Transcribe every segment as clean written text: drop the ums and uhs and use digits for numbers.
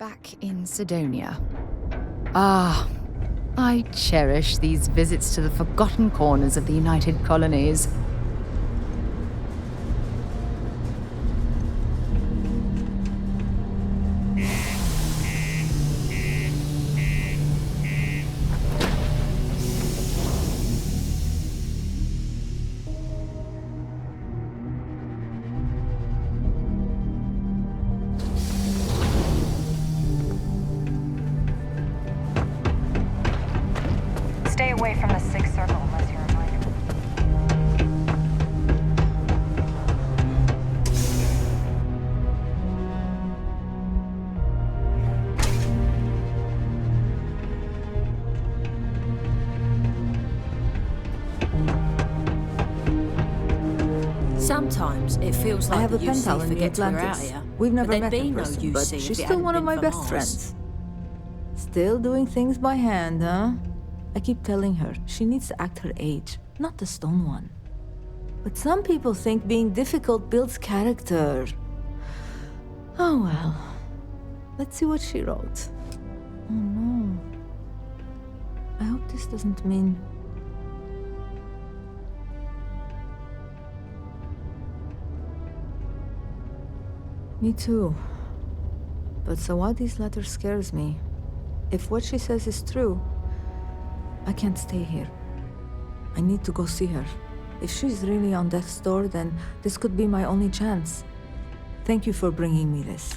Back in Sidonia. Ah, I cherish these visits to the forgotten corners of the United Colonies. Stay away from the Sixth Circle unless you're invited. Sometimes it feels I like have the a pen pal UC in the forgets we're out Atlantis. here. We've never But met there'd in be no person, but UC if she's it still hadn't one of been my for best Mars. friends. Still doing things by hand, huh? I keep telling her she needs to act her age, not the stone one. But some people think being difficult builds character. Oh well. Let's see what she wrote. Oh no. I hope this doesn't mean... Me too. But Sawadi's letter scares me. If what she says is true, I can't stay here. I need to go see her. If she's really on death's door, then this could be my only chance. Thank you for bringing me this.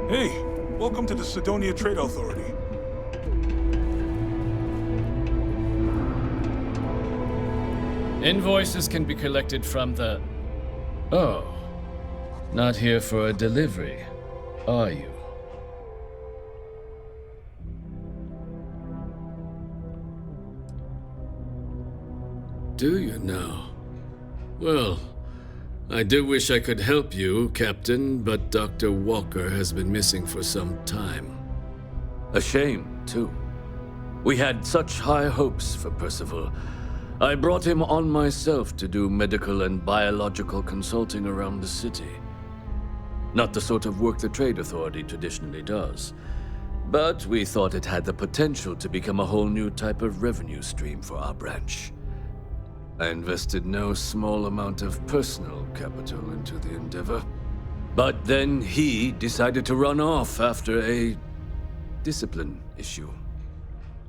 Hey, welcome to the Sidonia Trade Authority. Invoices can be collected from the... Oh. Not here for a delivery, are you? Do you now? Well, I do wish I could help you, Captain, but Dr. Walker has been missing for some time. A shame, too. We had such high hopes for Percival. I brought him on myself to do medical and biological consulting around the city. Not the sort of work the Trade Authority traditionally does, but we thought it had the potential to become a whole new type of revenue stream for our branch. I invested no small amount of personal capital into the endeavor. But then he decided to run off after a discipline issue.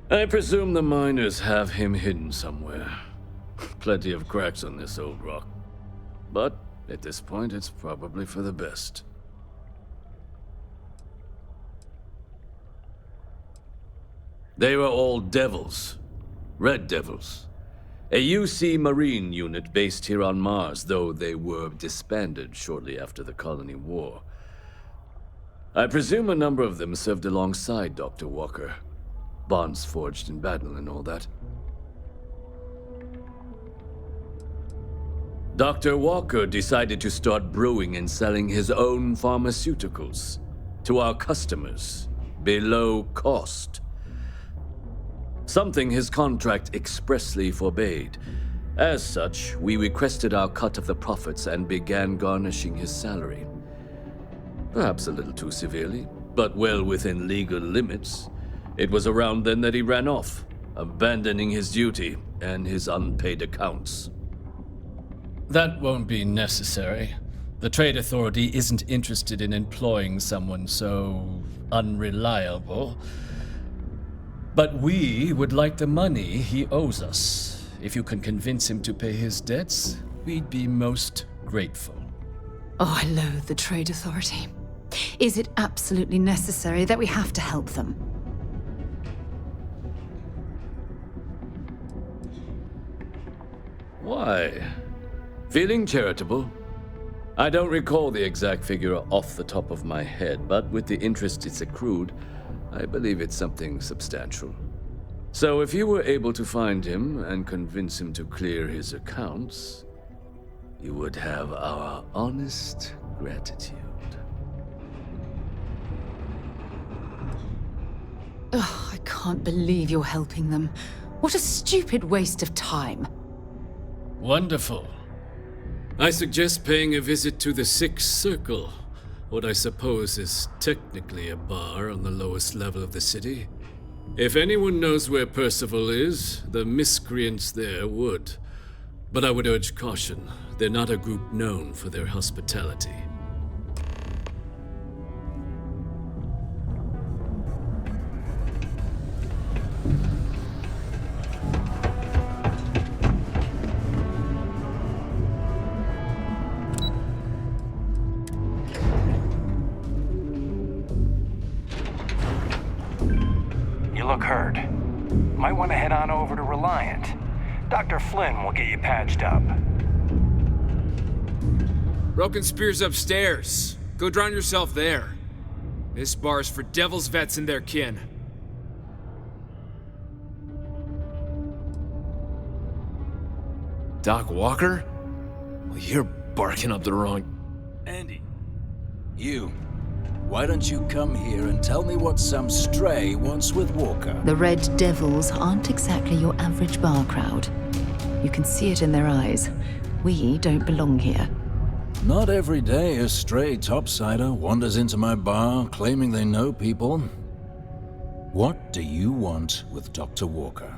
I presume the miners have him hidden somewhere. Plenty of cracks on this old rock. But at this point, it's probably for the best. They were all devils. Red devils. A UC Marine unit based here on Mars, though they were disbanded shortly after the Colony War. I presume a number of them served alongside Dr. Walker. Bonds forged in battle and all that. Dr. Walker decided to start brewing and selling his own pharmaceuticals to our customers below cost. Something his contract expressly forbade. As such, we requested our cut of the profits and began garnishing his salary. Perhaps a little too severely, but well within legal limits. It was around then that he ran off, abandoning his duty and his unpaid accounts. That won't be necessary. The Trade Authority isn't interested in employing someone so unreliable. But we would like the money he owes us. If you can convince him to pay his debts, we'd be most grateful. Oh, I loathe the Trade Authority. Is it absolutely necessary that we have to help them? Why? Feeling charitable? I don't recall the exact figure off the top of my head, but with the interest it's accrued, I believe it's something substantial. So if you were able to find him and convince him to clear his accounts, you would have our honest gratitude. Ugh, I can't believe you're helping them. What a stupid waste of time. Wonderful. I suggest paying a visit to the Sixth Circle, what I suppose is technically a bar on the lowest level of the city. If anyone knows where Percival is, the miscreants there would. But I would urge caution. They're not a group known for their hospitality. You look hurt. Might want to head on over to Reliant. Dr. Flynn will get you patched up. Broken Spear's upstairs. Go drown yourself there. This bar's for Devil's vets and their kin. Doc Walker? Well, you're barking up the wrong... Andy, you. Why don't you come here and tell me what some stray wants with Walker? The Red Devils aren't exactly your average bar crowd. You can see it in their eyes. We don't belong here. Not every day a stray topsider wanders into my bar claiming they know people. What do you want with Dr. Walker?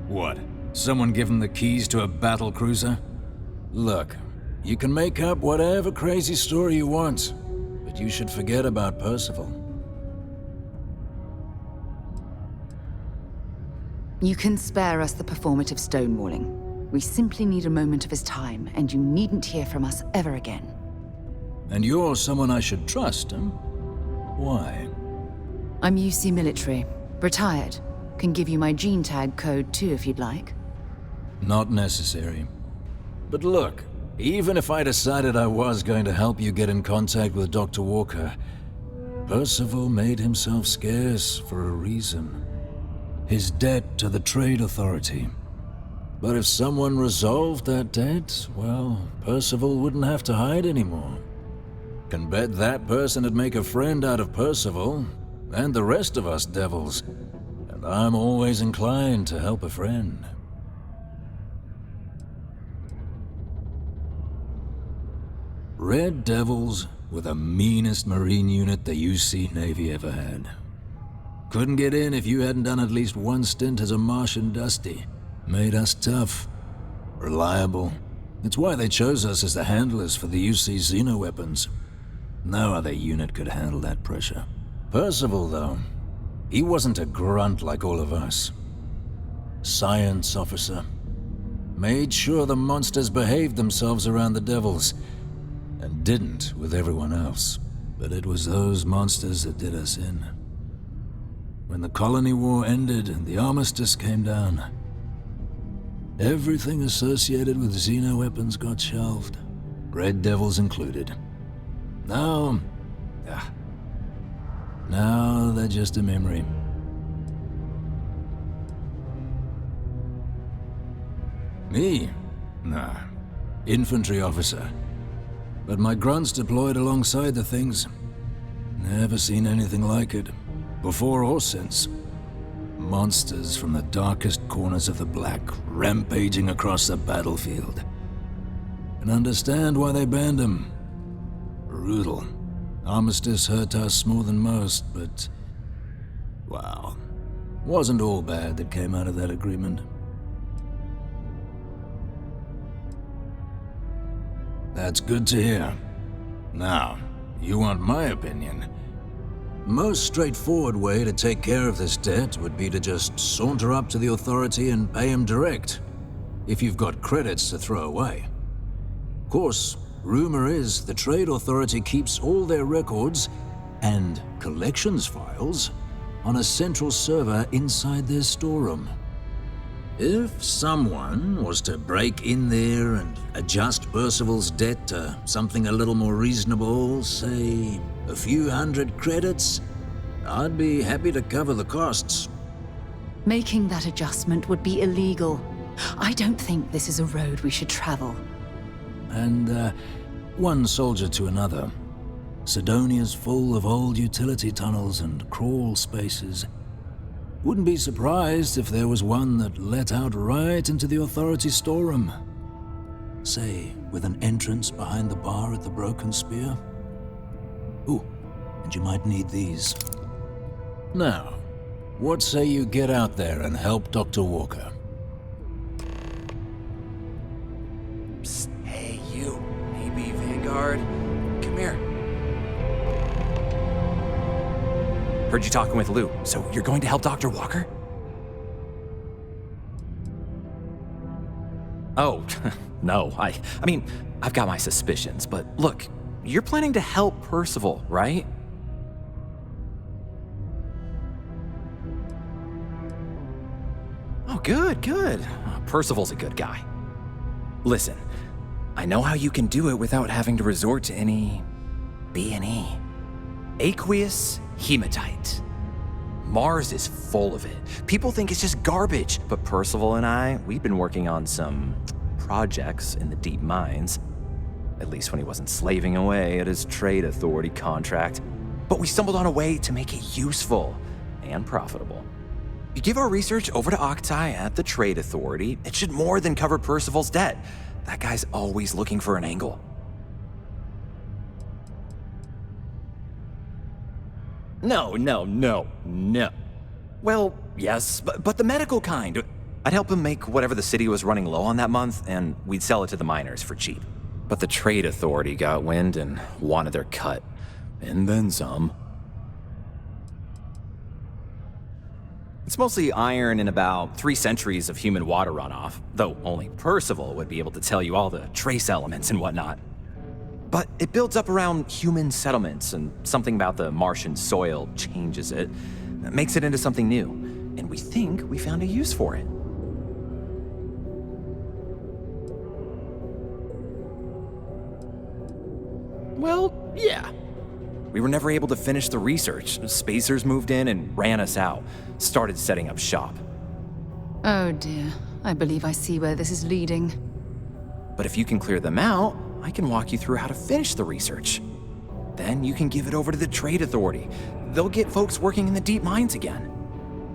What? Someone give him the keys to a battle cruiser? Look, you can make up whatever crazy story you want, but you should forget about Percival. You can spare us the performative stonewalling. We simply need a moment of his time, and you needn't hear from us ever again. And you're someone I should trust, huh? Why? I'm UC military. Retired. Can give you my gene tag code too if you'd like. Not necessary. But look, even if I decided I was going to help you get in contact with Dr. Walker, Percival made himself scarce for a reason. His debt to the Trade Authority. But if someone resolved that debt, well, Percival wouldn't have to hide anymore. Can bet that person would make a friend out of Percival, and the rest of us devils. And I'm always inclined to help a friend. Red Devils were the meanest Marine unit the UC Navy ever had. Couldn't get in if you hadn't done at least one stint as a Martian Dusty. Made us tough, reliable. It's why they chose us as the handlers for the UC xenoweapons. No other unit could handle that pressure. Percival, though, he wasn't a grunt like all of us. Science officer. Made sure the monsters behaved themselves around the Devils, and didn't with everyone else. But it was those monsters that did us in. When the colony war ended and the armistice came down, everything associated with xenoweapons got shelved, Red Devils included. Now they're just a memory. Me? Nah. Infantry officer. But my grunts deployed alongside the things. Never seen anything like it, before or since. Monsters from the darkest corners of the Black, rampaging across the battlefield. And understand why they banned them. Brutal. Armistice hurt us more than most, but... wow. Wasn't all bad that came out of that agreement. That's good to hear. Now, you want my opinion? Most straightforward way to take care of this debt would be to just saunter up to the authority and pay him direct, if you've got credits to throw away. Of course, rumor is the Trade Authority keeps all their records, and collections files on a central server inside their storeroom. If someone was to break in there and adjust Percival's debt to something a little more reasonable, say a few hundred credits, I'd be happy to cover the costs. Making that adjustment would be illegal. I don't think this is a road we should travel. And one soldier to another. Sidonia's full of old utility tunnels and crawl spaces. Wouldn't be surprised if there was one that let out right into the authority storeroom. Say, with an entrance behind the bar at the Broken Spear. Ooh, and you might need these. Now, what say you get out there and help Dr. Walker? Psst, hey, you. Maybe Vanguard. Come here. Heard you talking with Lou, so you're going to help Dr. Walker? Oh, no, I mean, I've got my suspicions, but look, you're planning to help Percival, right? Oh, good. Percival's a good guy. Listen, I know how you can do it without having to resort to any B&E. Aqueous hematite. Mars is full of it. People think it's just garbage, but Percival and I, we've been working on some projects in the deep mines. At least when he wasn't slaving away at his trade authority contract. But we stumbled on a way to make it useful and profitable. You give our research over to Octai at the trade authority, it should more than cover Percival's debt. That guy's always looking for an angle. No. Well, yes, but the medical kind. I'd help him make whatever the city was running low on that month, and we'd sell it to the miners for cheap. But the trade authority got wind and wanted their cut. And then some. It's mostly iron and about 3 centuries of human water runoff, though only Percival would be able to tell you all the trace elements and whatnot. But it builds up around human settlements, and something about the Martian soil changes it, makes it into something new, and we think we found a use for it. Well, yeah. We were never able to finish the research. Spacers moved in and ran us out, started setting up shop. Oh dear, I believe I see where this is leading. But if you can clear them out, I can walk you through how to finish the research. Then you can give it over to the trade authority. They'll get folks working in the deep mines again.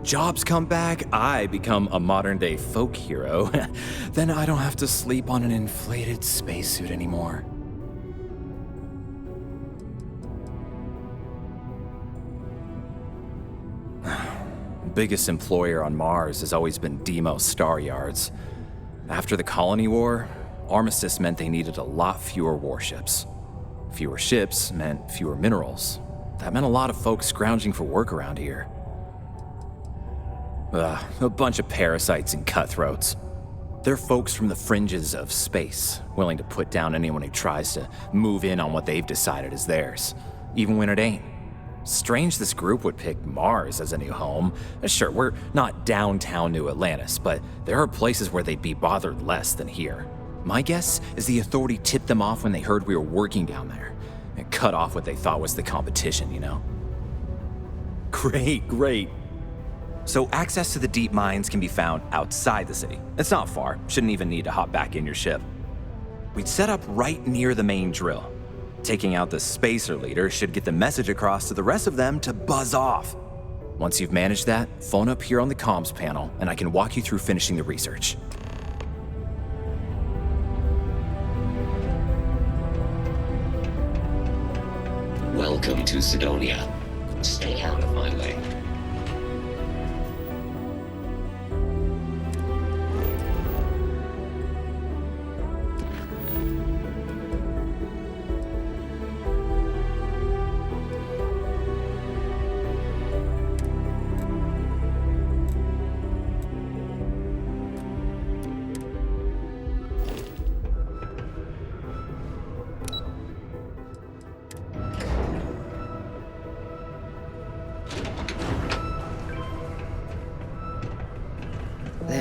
Jobs come back, I become a modern-day folk hero. Then I don't have to sleep on an inflated spacesuit anymore. Biggest employer on Mars has always been Deimos Star Yards. After the Colony War, Armistice meant they needed a lot fewer warships. Fewer ships meant fewer minerals. That meant a lot of folks scrounging for work around here. A bunch of parasites and cutthroats. They're folks from the fringes of space, willing to put down anyone who tries to move in on what they've decided is theirs, even when it ain't. Strange this group would pick Mars as a new home. Sure, we're not downtown New Atlantis, but there are places where they'd be bothered less than here. My guess is the authority tipped them off when they heard we were working down there, and cut off what they thought was the competition, you know? Great. So access to the deep mines can be found outside the city. It's not far, shouldn't even need to hop back in your ship. We'd set up right near the main drill. Taking out the spacer leader should get the message across to the rest of them to buzz off. Once you've managed that, phone up here on the comms panel, and I can walk you through finishing the research. Welcome to Sidonia. Stay out of my way.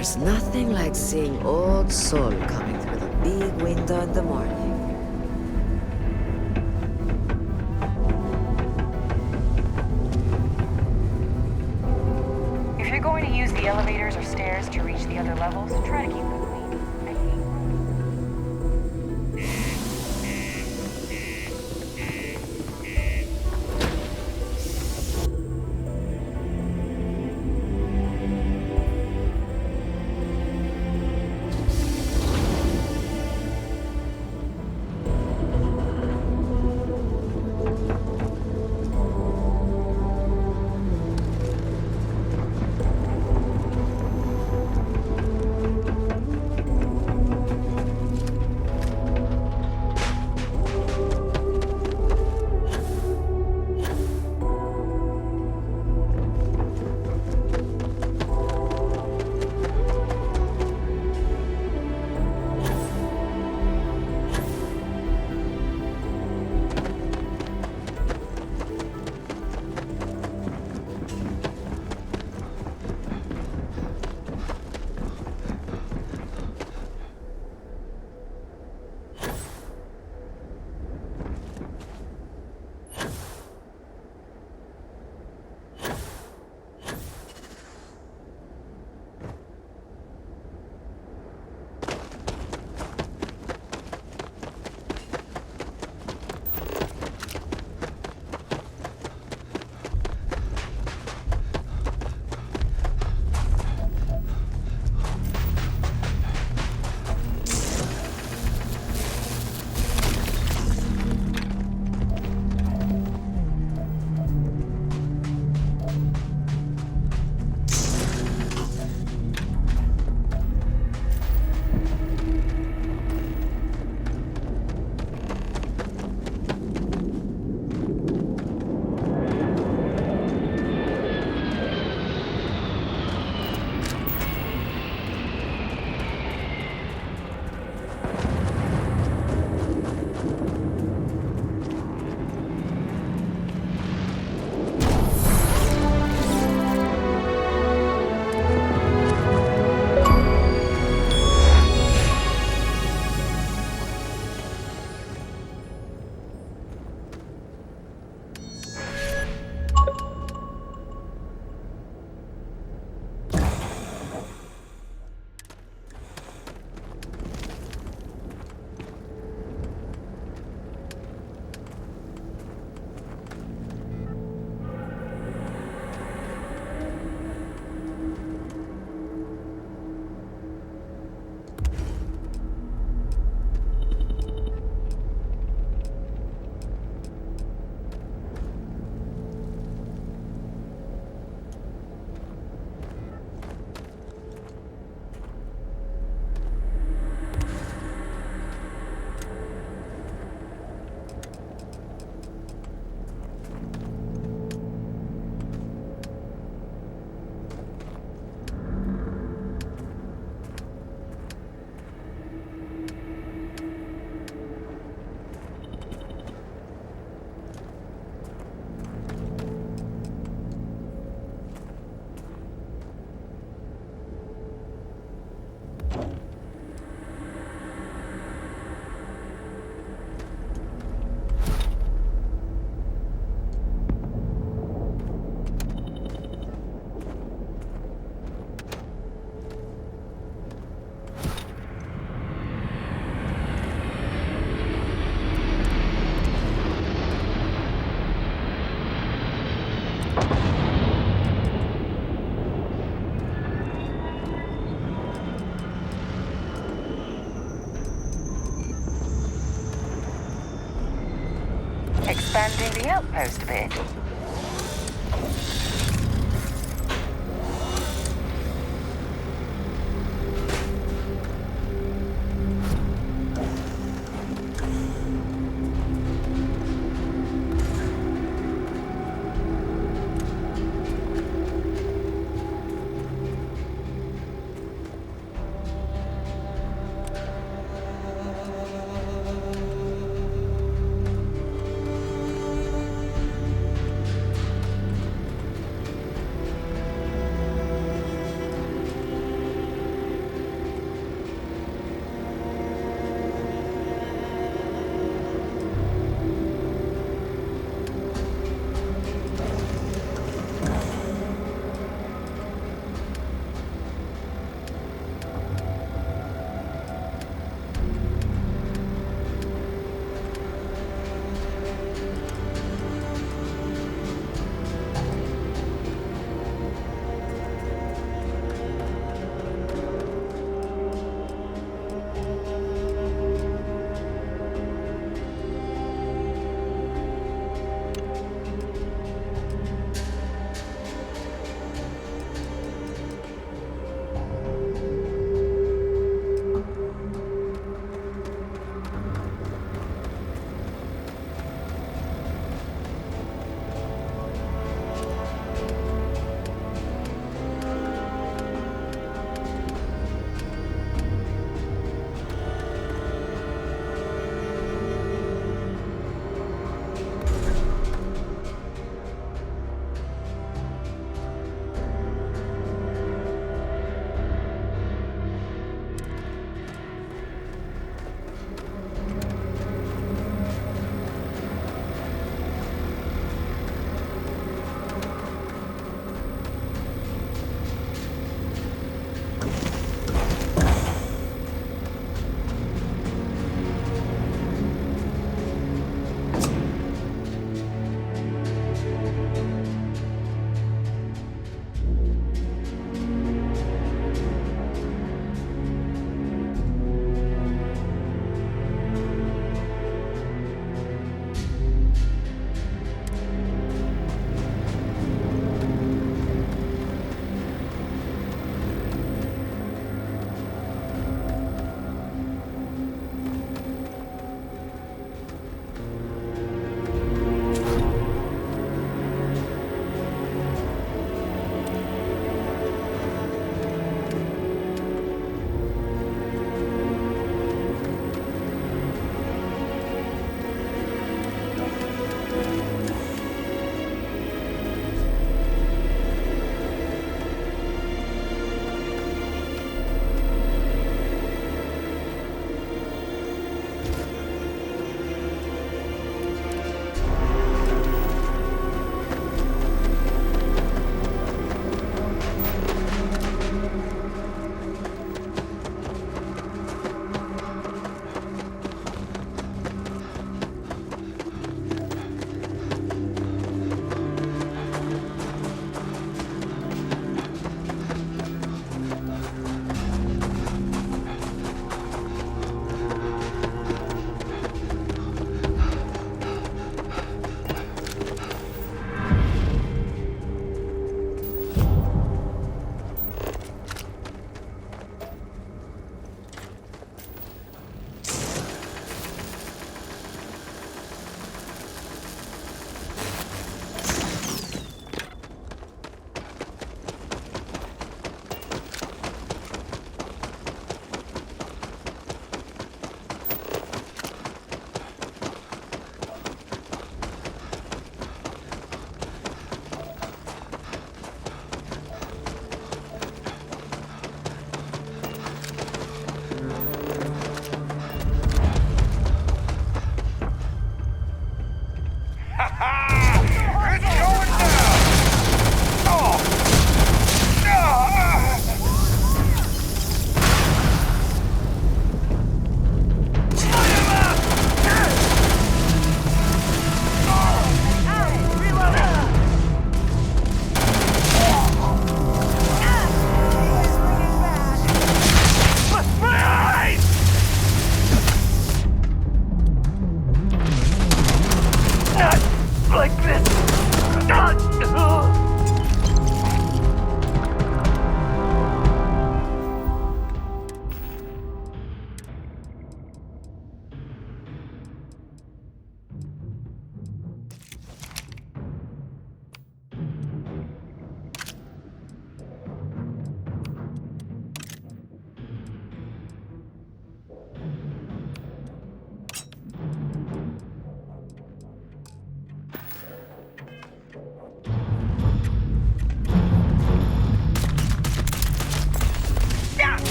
There's nothing like seeing old Sol coming through the big window in the morning. If you're going to use the elevators or stairs to reach the other levels, try to keep them clean. Expanding the outpost a bit.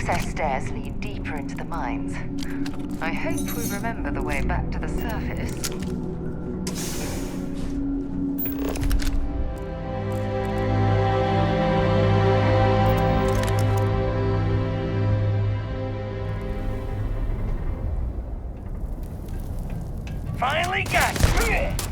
access stairs lead deeper into the mines. I hope we remember the way back to the surface. Finally got you!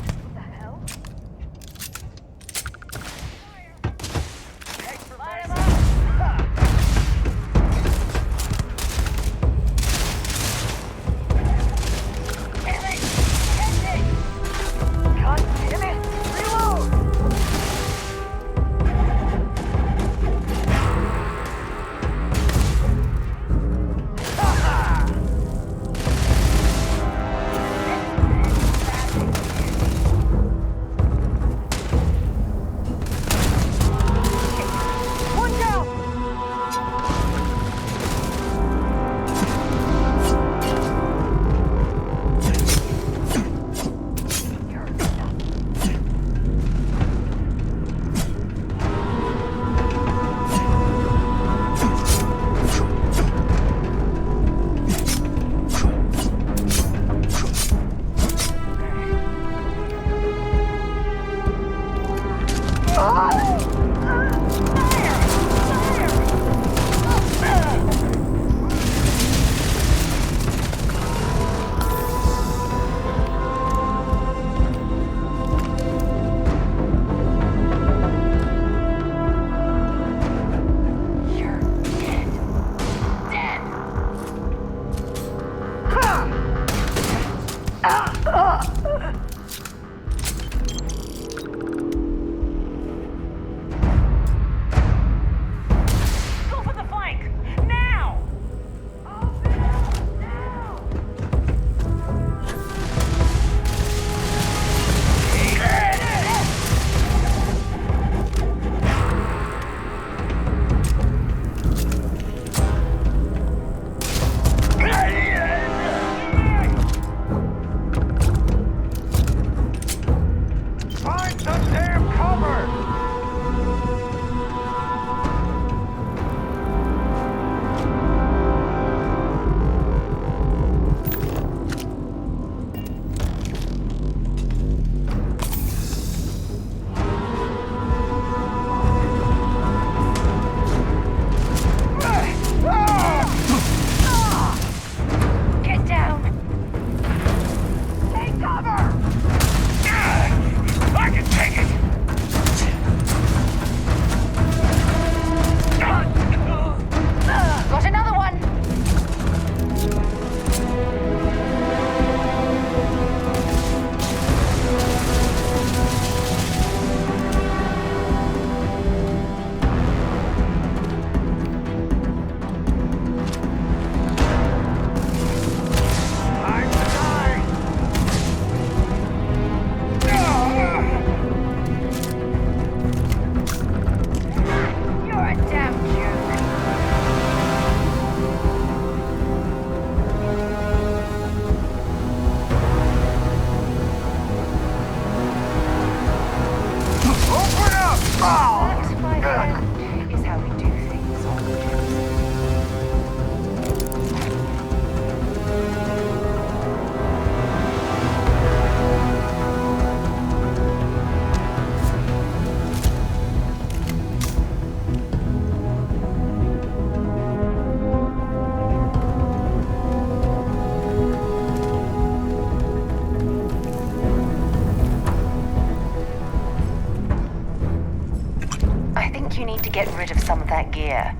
You need to get rid of some of that gear.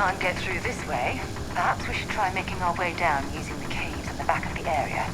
can't get through this way, perhaps we should try making our way down using the caves in the back of the area.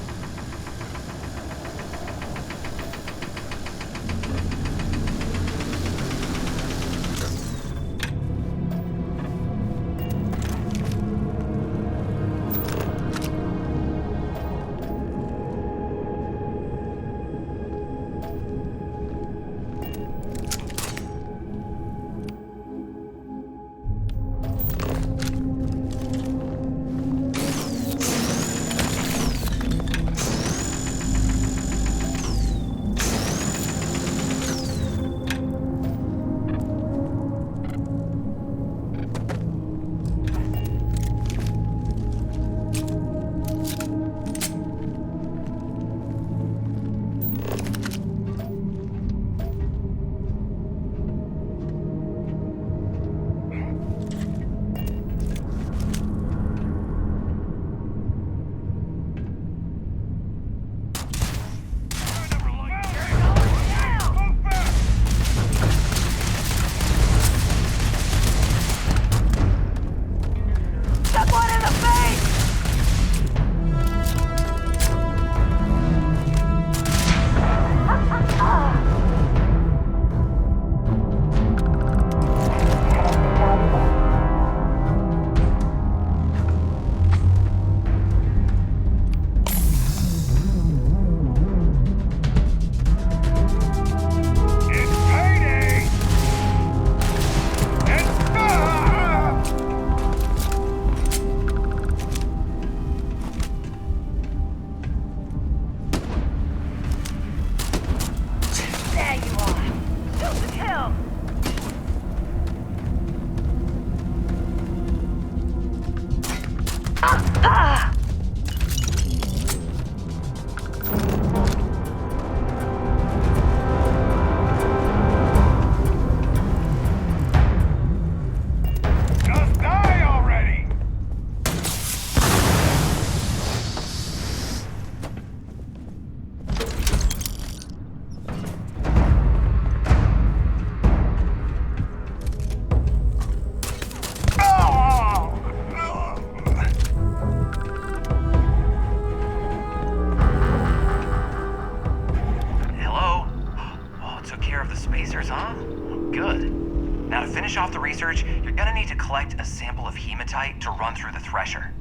Off the research, you're gonna need to collect a sample of hematite to run through the thresher.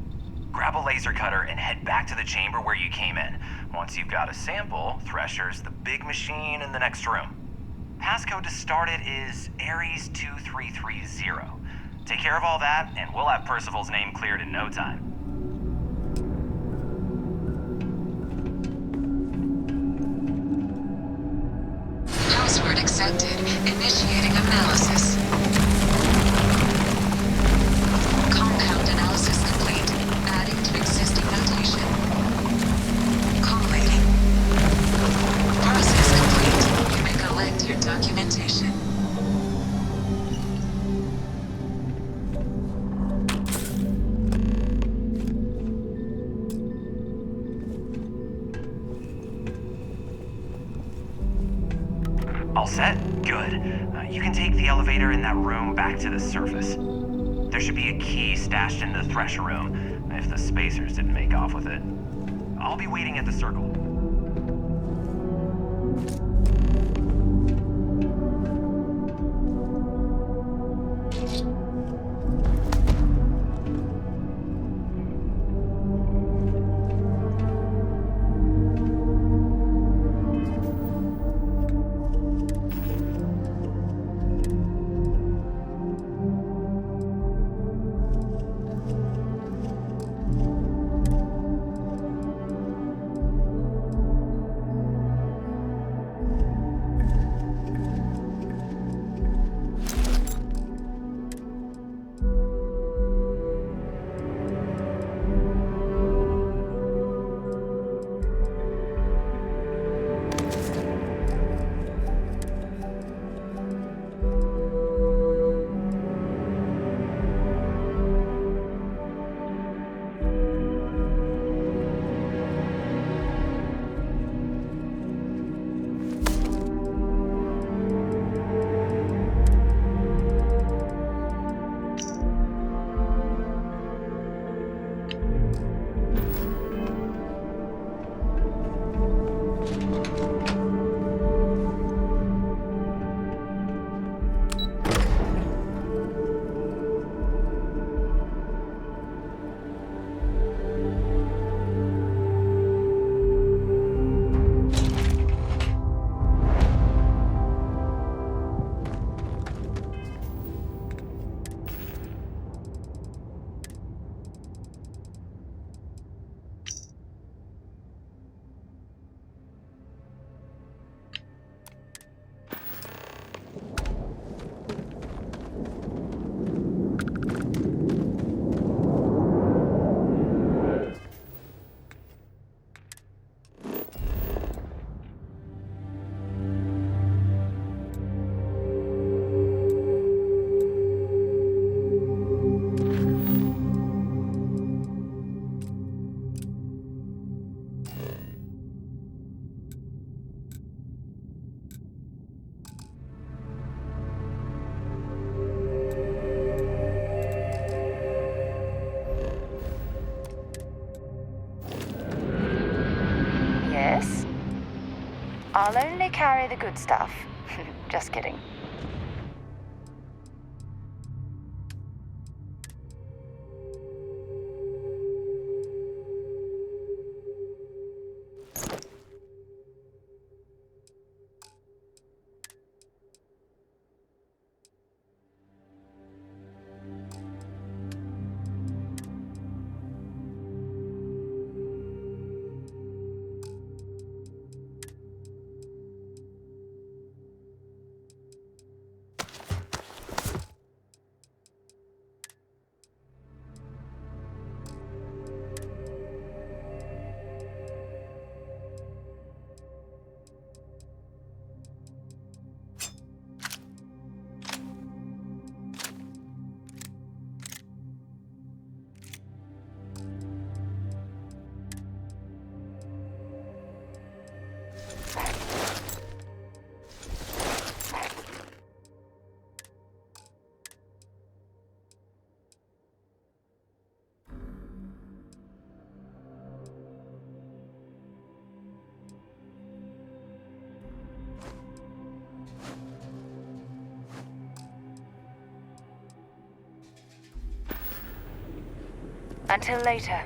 Grab a laser cutter and head back to the chamber where you came in. Once you've got a sample, thresher's the big machine in the next room. Passcode to start it is Ares 2330. Take care of all that, and we'll have Percival's name cleared in no time. Password accepted. Initiating analysis. Compound analysis complete. Adding to existing notation. Collating. Process complete. You may collect your documentation. All set? Good. You can take the elevator in that room back to the surface. There should be a key stashed in the thresher room, if the spacers didn't make off with it. I'll be waiting at the circle. only carry the good stuff. Just kidding. Until later.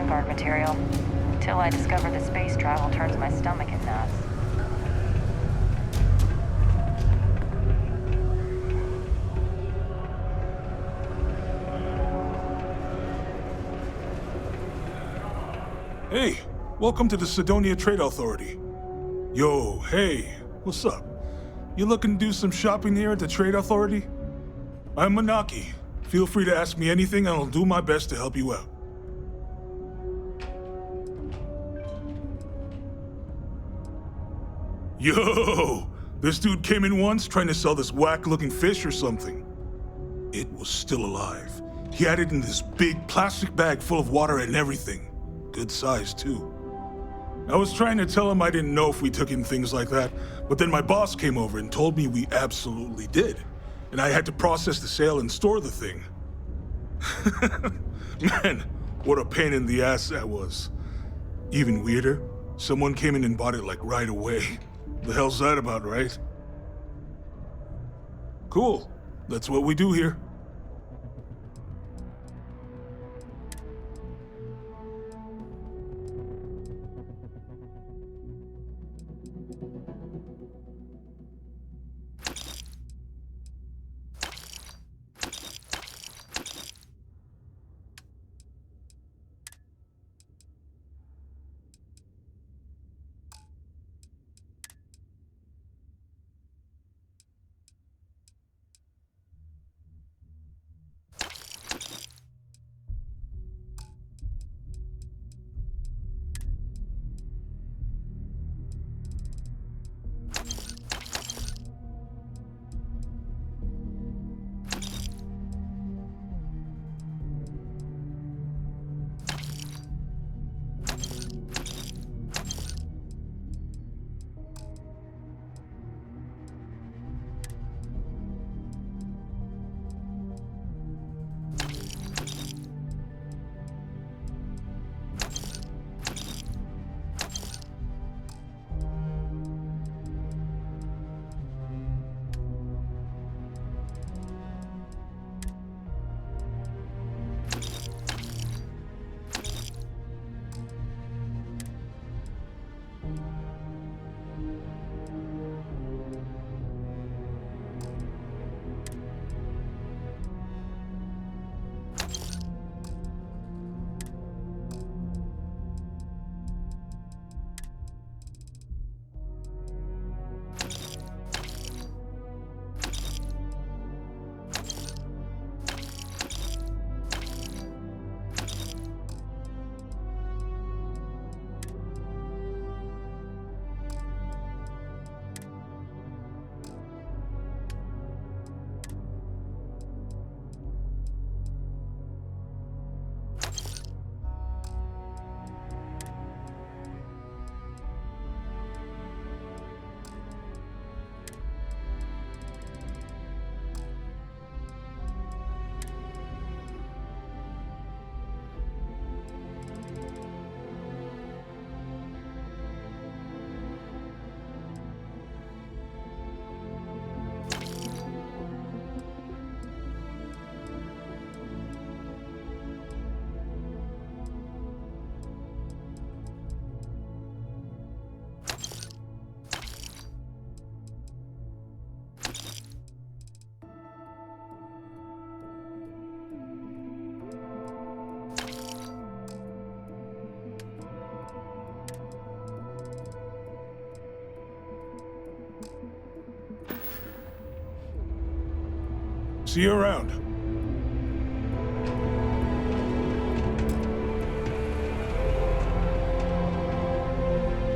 Vanguard material. Till I discover that space travel turns my stomach in knots. Hey, welcome to the Sidonia Trade Authority. Yo, hey, what's up? You looking to do some shopping here at the Trade Authority? I'm Manaki. Feel free to ask me anything and I'll do my best to help you out. Yo! This dude came in once trying to sell this whack-looking fish or something. It was still alive. He had it in this big plastic bag full of water and everything. Good size, too. I was trying to tell him I didn't know if we took in things like that, but then my boss came over and told me we absolutely did. And I had to process the sale and store the thing. Man, what a pain in the ass that was. Even weirder, someone came in and bought it like right away. The hell's that about, right? Cool. That's what we do here. See you around.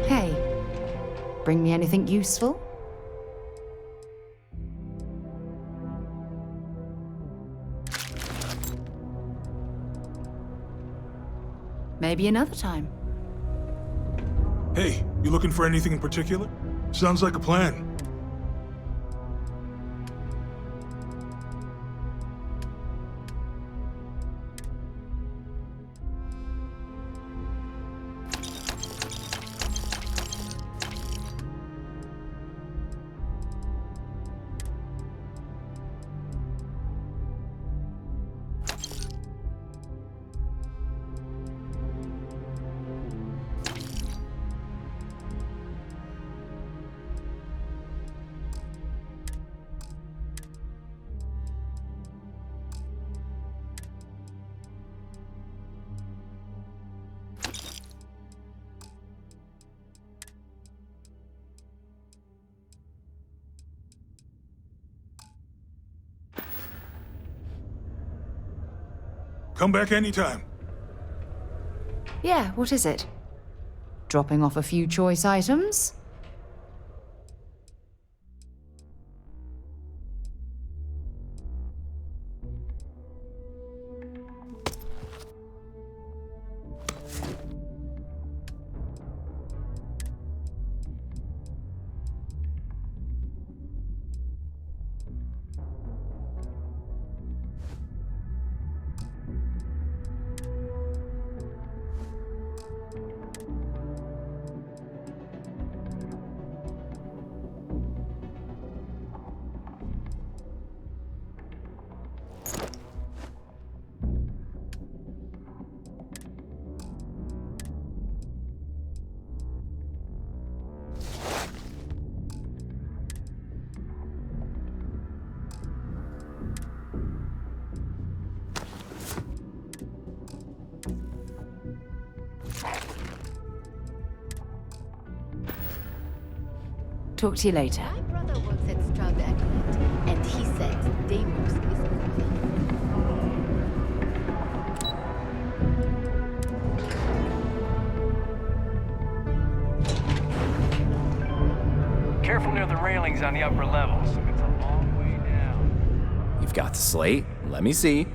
Hey, bring me anything useful? Maybe another time. Hey, you looking for anything in particular? Sounds like a plan. Come back anytime. Yeah, what is it? Dropping off a few choice items? Talk to you later. My brother works at Starfield, and he said Deimos is Careful near the railings on the upper levels. It's a long way down. You've got the slate. Let me see.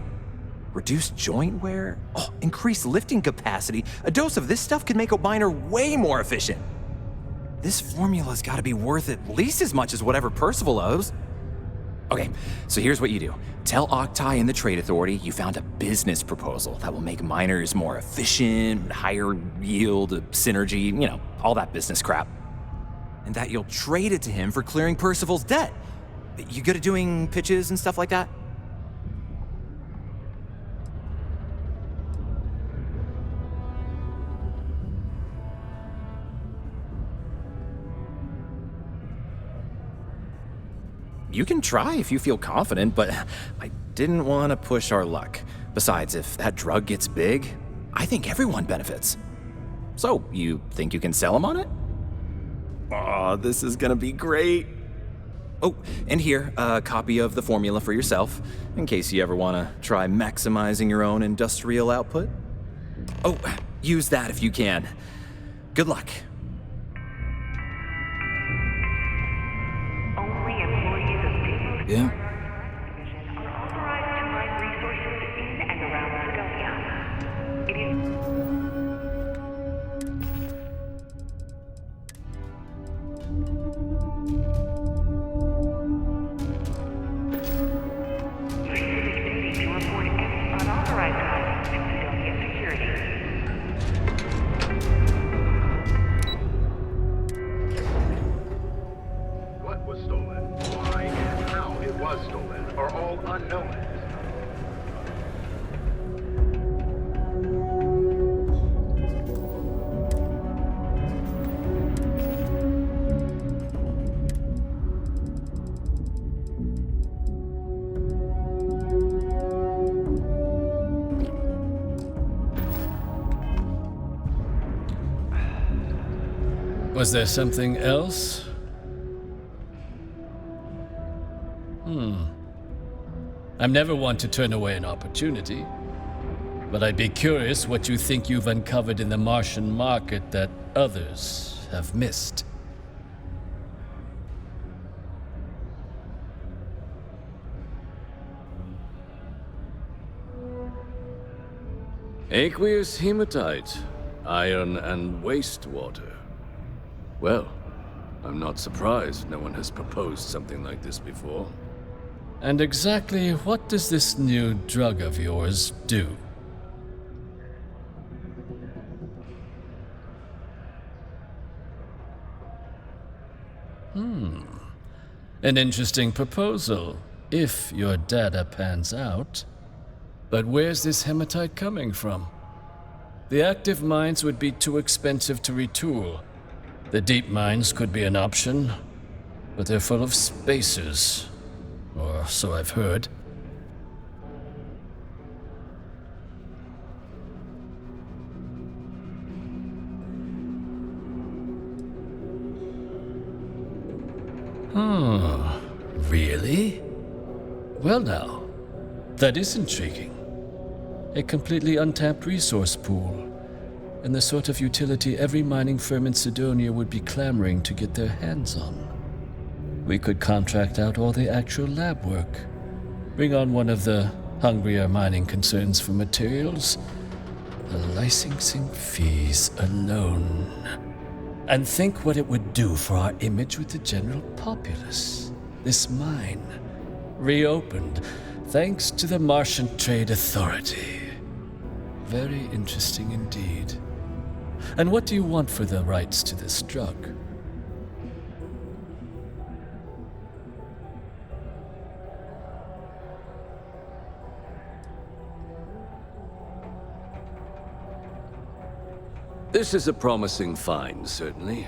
Reduced joint wear? Oh, increased lifting capacity. A dose of this stuff could make a miner way more efficient. This formula's gotta be worth at least as much as whatever Percival owes. Okay, so here's what you do. Tell Octai and the Trade Authority you found a business proposal that will make miners more efficient, higher yield, synergy, you know, all that business crap. And that you'll trade it to him for clearing Percival's debt. You good at doing pitches and stuff like that? You can try if you feel confident, but I didn't want to push our luck. Besides, if that drug gets big, I think everyone benefits. So, you think you can sell him on it? Oh, this is gonna be great. Oh, and here, a copy of the formula for yourself, in case you ever want to try maximizing your own industrial output. Oh, use that if you can. Good luck. Yeah? are authorized to mine resources in and around Sidonia. It is your civic duty to report any unauthorized mining to Sidonia security. What was stolen, why, and how it was stolen are all unknown. Was there something else? I'm never one to turn away an opportunity, but I'd be curious what you think you've uncovered in the Martian market that others have missed. Aqueous hematite, iron and wastewater. Well, I'm not surprised no one has proposed something like this before. And exactly what does this new drug of yours do? An interesting proposal, if your data pans out. But where's this hematite coming from? The active mines would be too expensive to retool. The deep mines could be an option, but they're full of spacers. Or so I've heard. Really? Well now, that is intriguing. A completely untapped resource pool, and the sort of utility every mining firm in Sidonia would be clamoring to get their hands on. We could contract out all the actual lab work, bring on one of the hungrier mining concerns for materials, the licensing fees alone. And think what it would do for our image with the general populace. This mine, reopened thanks to the Martian Trade Authority. Very interesting indeed. And what do you want for the rights to this drug? This is a promising find, certainly.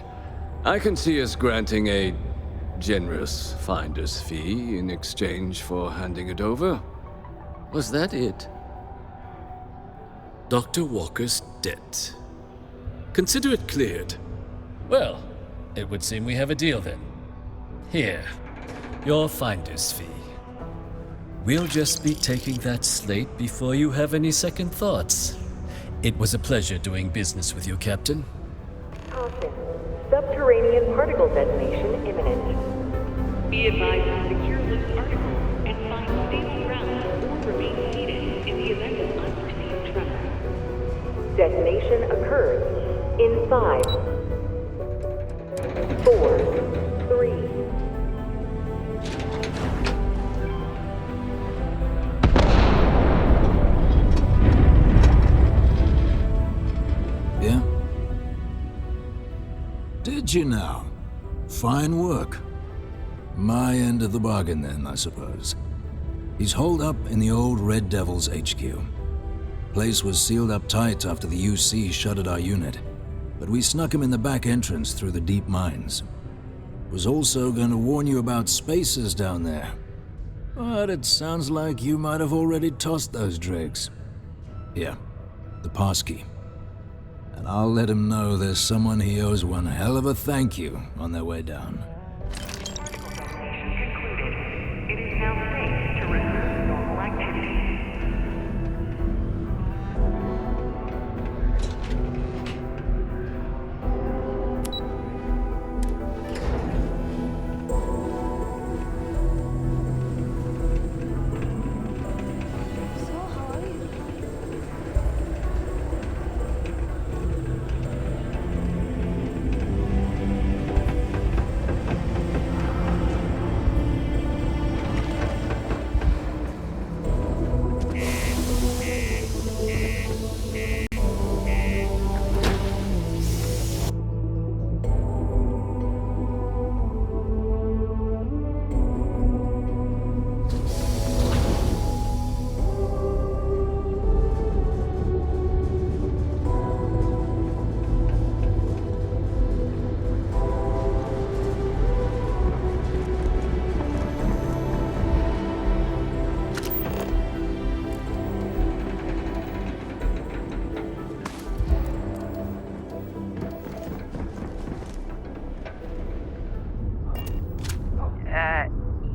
I can see us granting a generous finder's fee in exchange for handing it over. Was that it? Dr. Walker's debt. Consider it cleared. Well, it would seem we have a deal then. Here, your finder's fee. We'll just be taking that slate before you have any second thoughts. It was a pleasure doing business with you, Captain. Caution. Subterranean particle detonation imminent. Be advised to secure loose articles and find stable ground or remain seated in the event of unforeseen tremor. Detonation occurs in 5, 4, 3. Yeah? Did you now? Fine work. My end of the bargain then, I suppose. He's holed up in the old Red Devil's HQ. Place was sealed up tight after the UC shuttered our unit, but we snuck him in the back entrance through the deep mines. Was also going to warn you about spacers down there. But it sounds like you might have already tossed those dregs. Here, the passkey. And I'll let him know there's someone he owes one hell of a thank you on their way down. Particle detonation concluded. It is now safe to resume normal activity.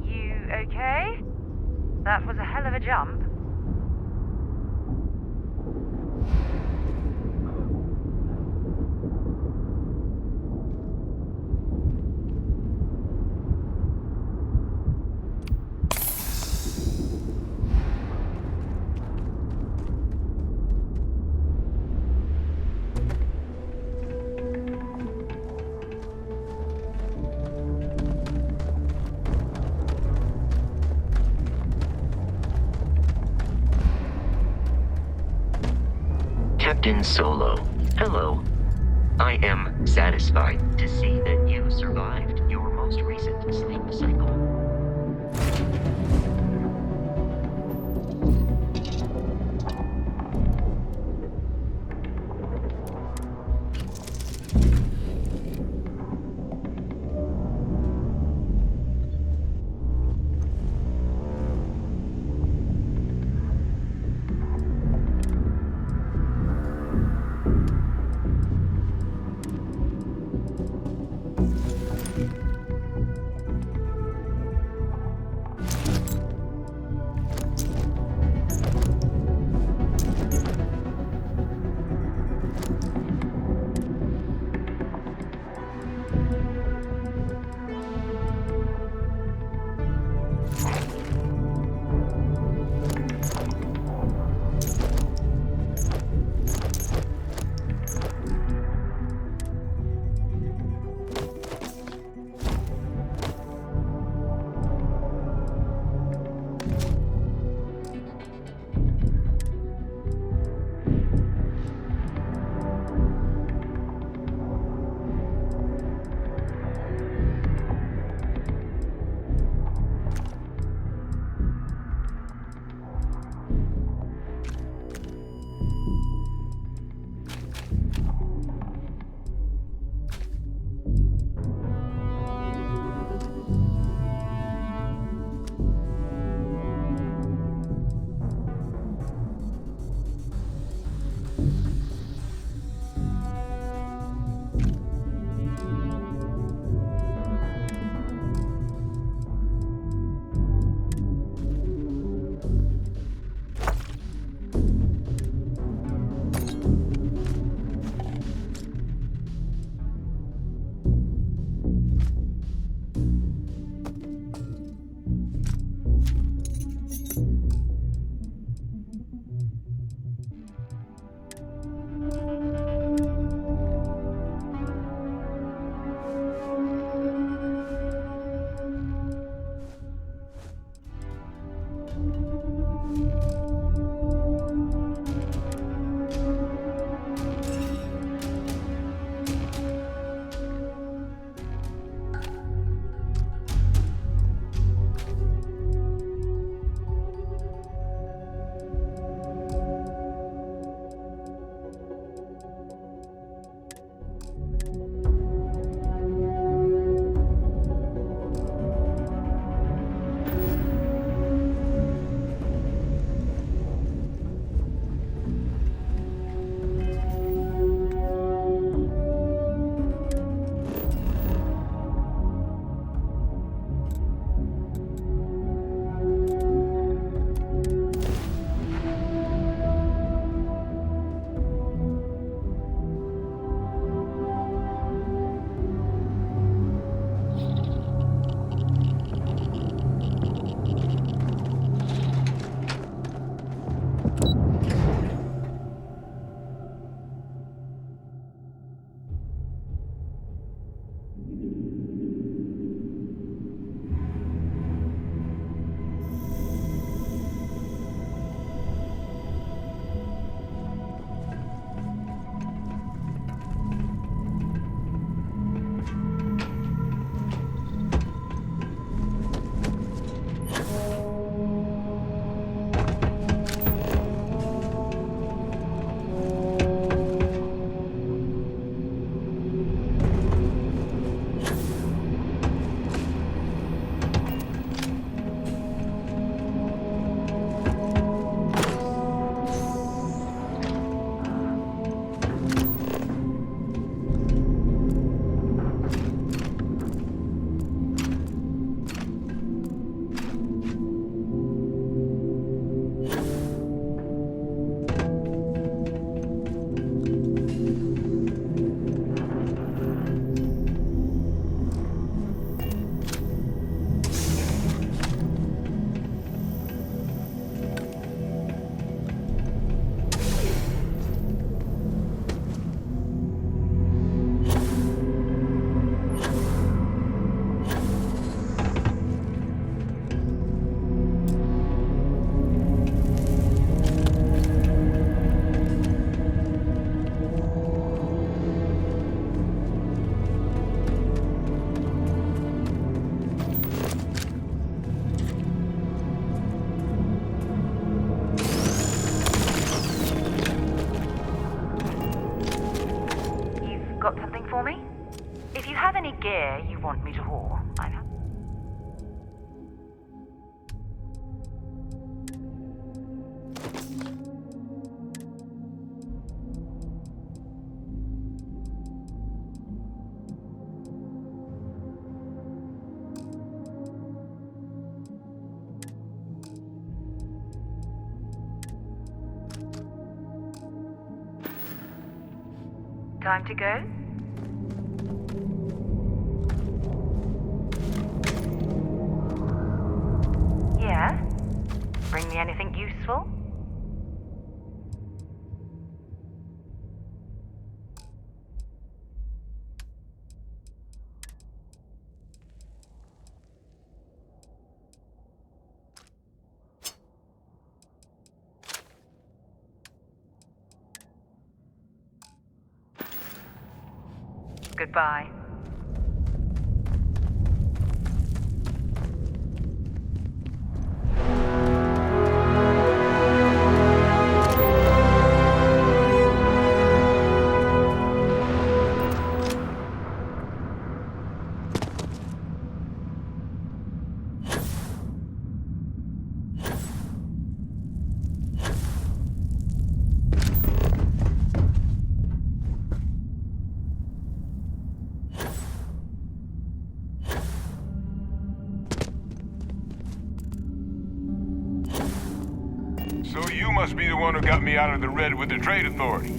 You okay? That was a hell of a jump. Captain Solo, hello. I am satisfied to see that you survived your most recent sleep cycle. before. Time to go? Yeah? Bring me anything useful? Goodbye. So you must be the one who got me out of the red with the Trade Authority.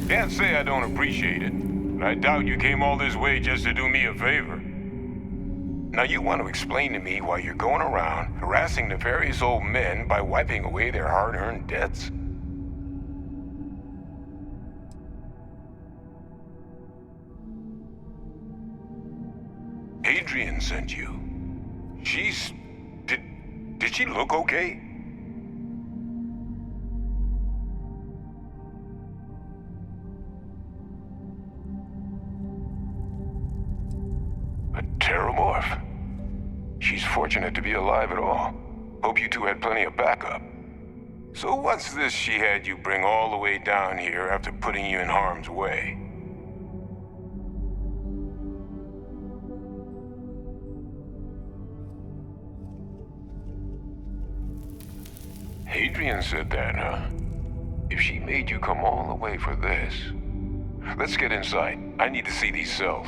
Can't say I don't appreciate it, but I doubt you came all this way just to do me a favor. Now you want to explain to me why you're going around harassing nefarious old men by wiping away their hard-earned debts? Adrian sent you. She's... Did she look okay? A Terramorph? She's fortunate to be alive at all. Hope you two had plenty of backup. So what's this she had you bring all the way down here after putting you in harm's way? Adrian said that, huh? If she made you come all the way for this... Let's get inside. I need to see these cells.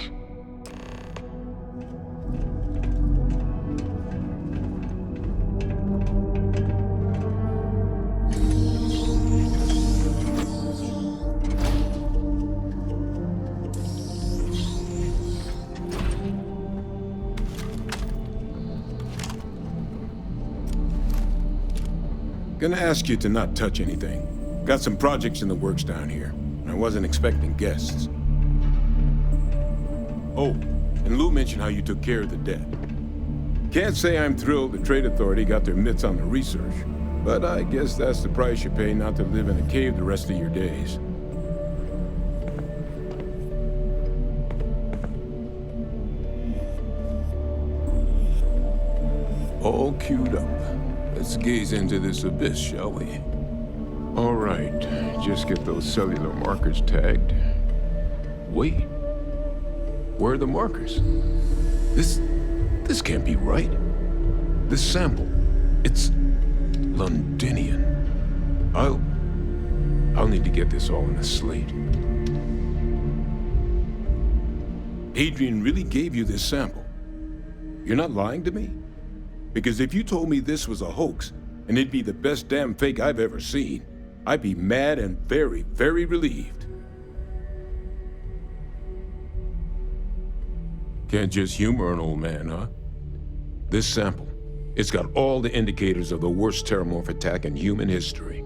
Gonna ask you to not touch anything. Got some projects in the works down here. I wasn't expecting guests. Oh, and Lou mentioned how you took care of the debt. Can't say I'm thrilled the Trade Authority got their mitts on the research, but I guess that's the price you pay not to live in a cave the rest of your days. All queued up. Let's gaze into this abyss, shall we? All right, just get those cellular markers tagged. Wait, where are the markers? This can't be right. This sample, it's Londinian. I'll need to get this all in a slate. Adrian really gave you this sample. You're not lying to me? Because if you told me this was a hoax, and it'd be the best damn fake I've ever seen, I'd be mad and very, very relieved. Can't just humor an old man, huh? This sample, it's got all the indicators of the worst Terramorph attack in human history.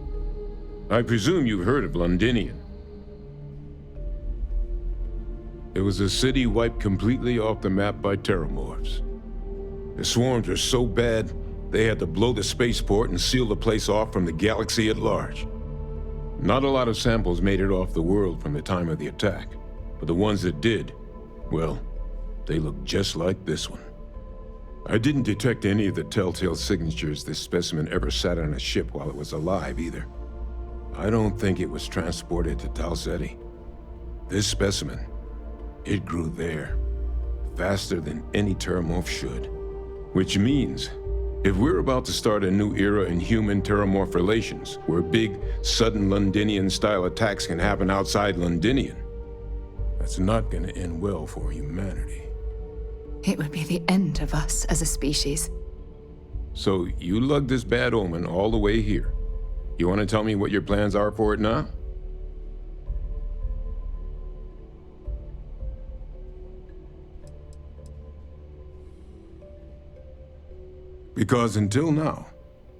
I presume you've heard of Londinian. It was a city wiped completely off the map by Terramorphs. The swarms were so bad, they had to blow the spaceport and seal the place off from the galaxy at large. Not a lot of samples made it off the world from the time of the attack, but the ones that did, well, they look just like this one. I didn't detect any of the telltale signatures this specimen ever sat on a ship while it was alive, either. I don't think it was transported to Tal Ceti. This specimen, it grew there, faster than any Terramorph should. Which means, if we're about to start a new era in human-Terramorph relations, where big, sudden Londinian-style attacks can happen outside Londinian, that's not gonna end well for humanity. It would be the end of us as a species. So, you lugged this bad omen all the way here. You want to tell me what your plans are for it now? Because until now,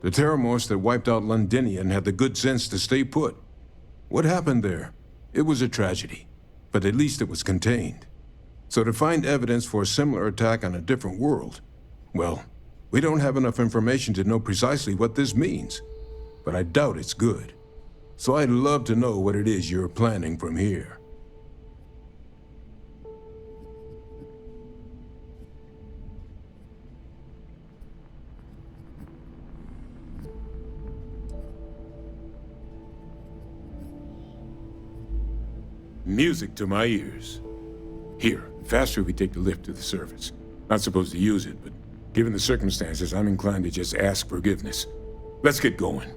the Terramorphs that wiped out Londinian had the good sense to stay put. What happened there? It was a tragedy, but at least it was contained. So to find evidence for a similar attack on a different world, well, we don't have enough information to know precisely what this means, but I doubt it's good. So I'd love to know what it is you're planning from here. Music to my ears. Here, faster we take the lift to the surface. Not supposed to use it, but given the circumstances, I'm inclined to just ask forgiveness. Let's get going.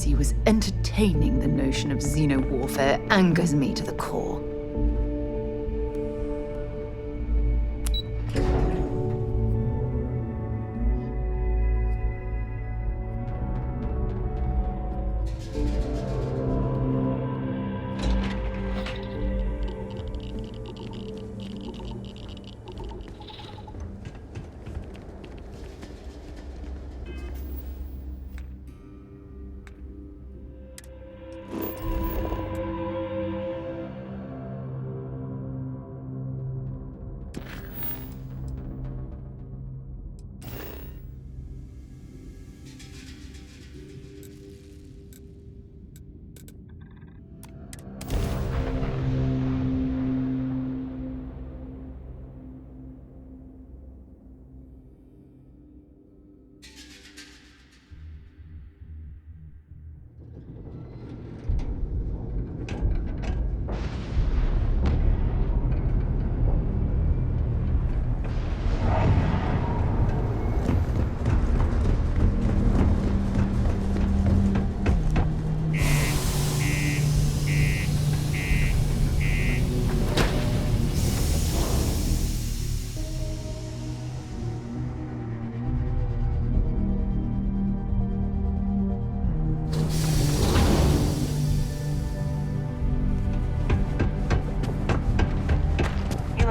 He was entertaining the notion of xeno-warfare angers me to the core.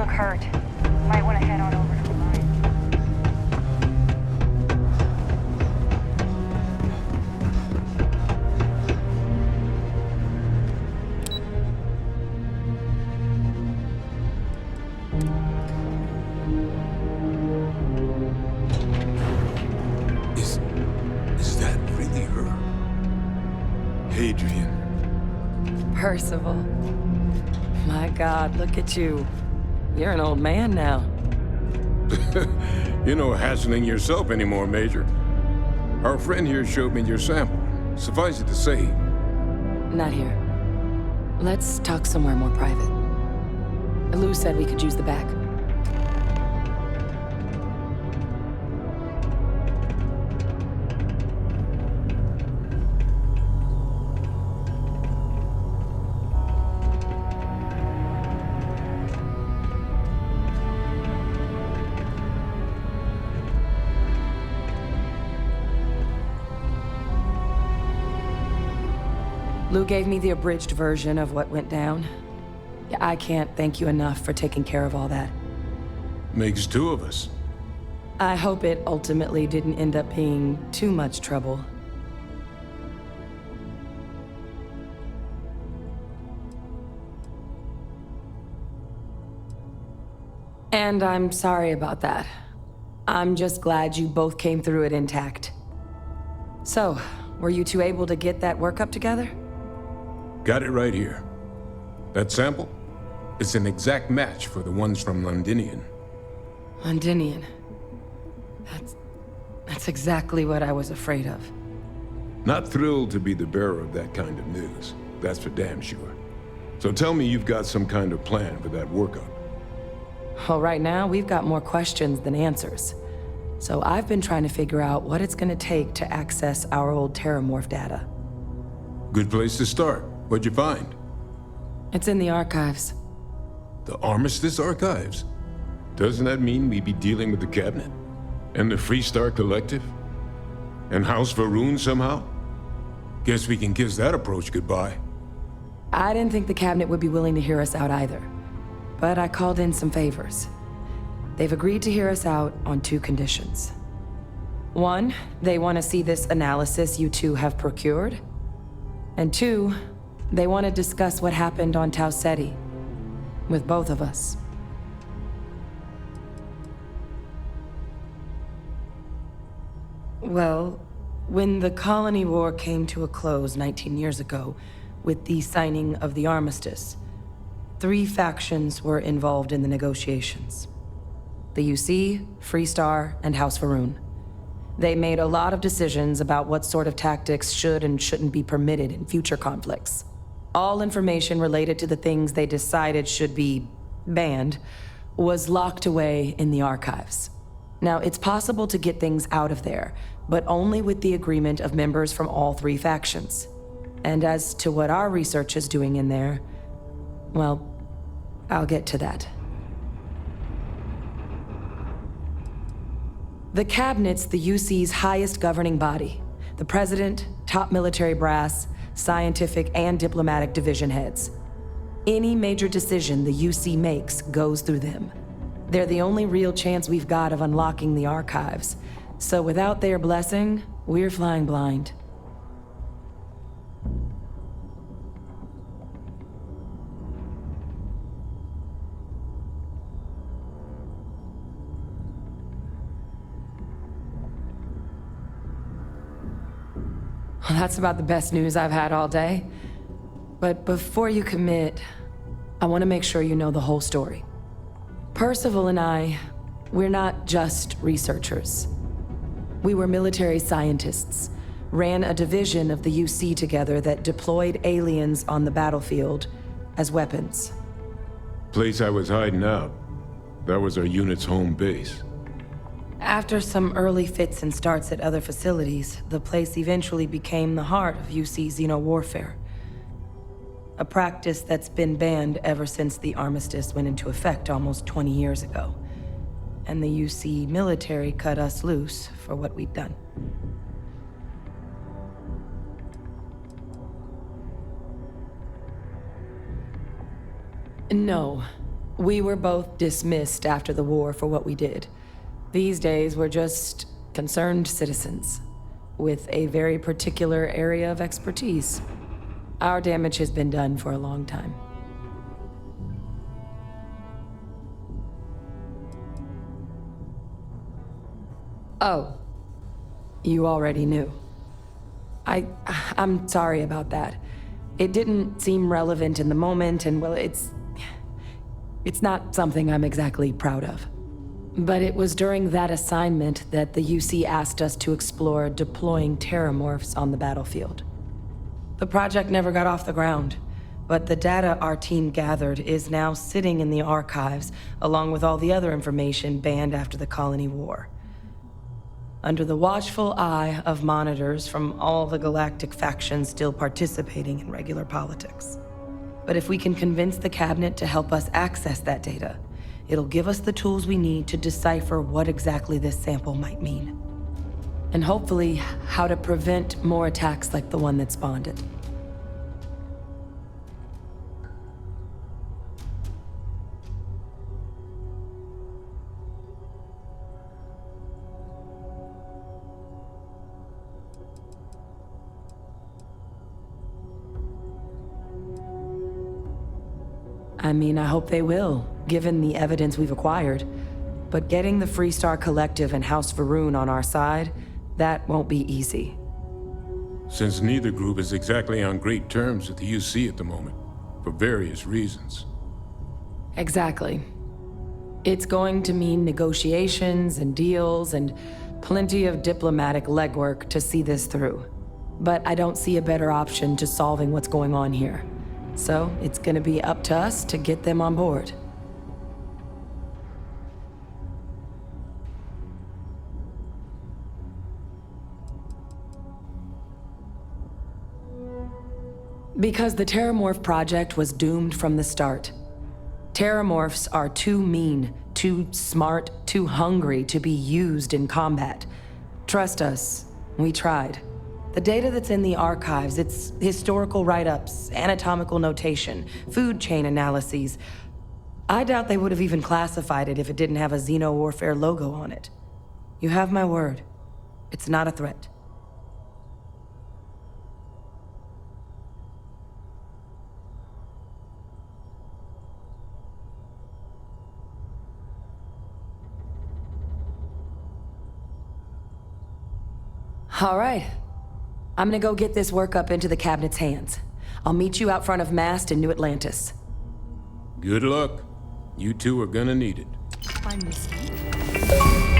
Hurt. Might want to head on over to the mine. Is that really her? Hadrian. Percival. My God, look at you. You're an old man now. You're no hassling yourself anymore, Major. Our friend here showed me your sample. Suffice it to say... Not here. Let's talk somewhere more private. Lou said we could use the back. Lou gave me the abridged version of what went down. I can't thank you enough for taking care of all that. Makes two of us. I hope it ultimately didn't end up being too much trouble. And I'm sorry about that. I'm just glad you both came through it intact. So, were you two able to get that workup together? Got it right here. That sample? It's an exact match for the ones from Londinian. Londinian. That's exactly what I was afraid of. Not thrilled to be the bearer of that kind of news. That's for damn sure. So tell me you've got some kind of plan for that workup. Well, right now, we've got more questions than answers. So I've been trying to figure out what it's gonna take to access our old Terramorph data. Good place to start. What'd you find? It's in the archives. The Armistice Archives? Doesn't that mean we'd be dealing with the Cabinet? And the Freestar Collective? And House Varun somehow? Guess we can kiss that approach goodbye. I didn't think the Cabinet would be willing to hear us out either. But I called in some favors. They've agreed to hear us out on 2 conditions. 1, they want to see this analysis you two have procured. And 2, they want to discuss what happened on Tau Ceti. With both of us. Well, when the Colony War came to a close 19 years ago, with the signing of the armistice, 3 factions were involved in the negotiations. The UC, Freestar, and House Varun. They made a lot of decisions about what sort of tactics should and shouldn't be permitted in future conflicts. All information related to the things they decided should be banned was locked away in the archives. Now, it's possible to get things out of there, but only with the agreement of members from all 3 factions. And as to what our research is doing in there, well, I'll get to that. The Cabinet's the UC's highest governing body. The President, top military brass, scientific and diplomatic division heads. Any major decision the UC makes goes through them. They're the only real chance we've got of unlocking the archives. So without their blessing, we're flying blind. Well, that's about the best news I've had all day. But before you commit, I want to make sure you know the whole story. Percival and I, we're not just researchers. We were military scientists, ran a division of the UC together that deployed aliens on the battlefield as weapons. Place I was hiding out. That was our unit's home base. After some early fits and starts at other facilities, the place eventually became the heart of UC xeno-warfare. A practice that's been banned ever since the armistice went into effect almost 20 years ago. And the UC military cut us loose for what we'd done. No, we were both dismissed after the war for what we did. These days, we're just concerned citizens with a very particular area of expertise. Our damage has been done for a long time. Oh, you already knew. I'm sorry about that. It didn't seem relevant in the moment, and well, it's not something I'm exactly proud of. But it was during that assignment that the UC asked us to explore deploying terramorphs on the battlefield. The project never got off the ground, but the data our team gathered is now sitting in the archives, along with all the other information banned after the Colony War. Under the watchful eye of monitors from all the galactic factions still participating in regular politics. But if we can convince the Cabinet to help us access that data, it'll give us the tools we need to decipher what exactly this sample might mean. And hopefully, how to prevent more attacks like the one that spawned it. I mean, I hope they will, given the evidence we've acquired. But getting the Freestar Collective and House Varun on our side, that won't be easy. Since neither group is exactly on great terms with the UC at the moment, for various reasons. Exactly. It's going to mean negotiations and deals and plenty of diplomatic legwork to see this through. But I don't see a better option to solving what's going on here. So it's gonna be up to us to get them on board. Because the Terramorph project was doomed from the start. Terramorphs are too mean, too smart, too hungry to be used in combat. Trust us, we tried. The data that's in the archives, it's historical write-ups, anatomical notation, food chain analyses. I doubt they would have even classified it if it didn't have a Xeno-warfare logo on it. You have my word. It's not a threat. All right. I'm gonna go get this work up into the cabinet's hands. I'll meet you out front of Mast in New Atlantis. Good luck. You two are gonna need it. By mistake.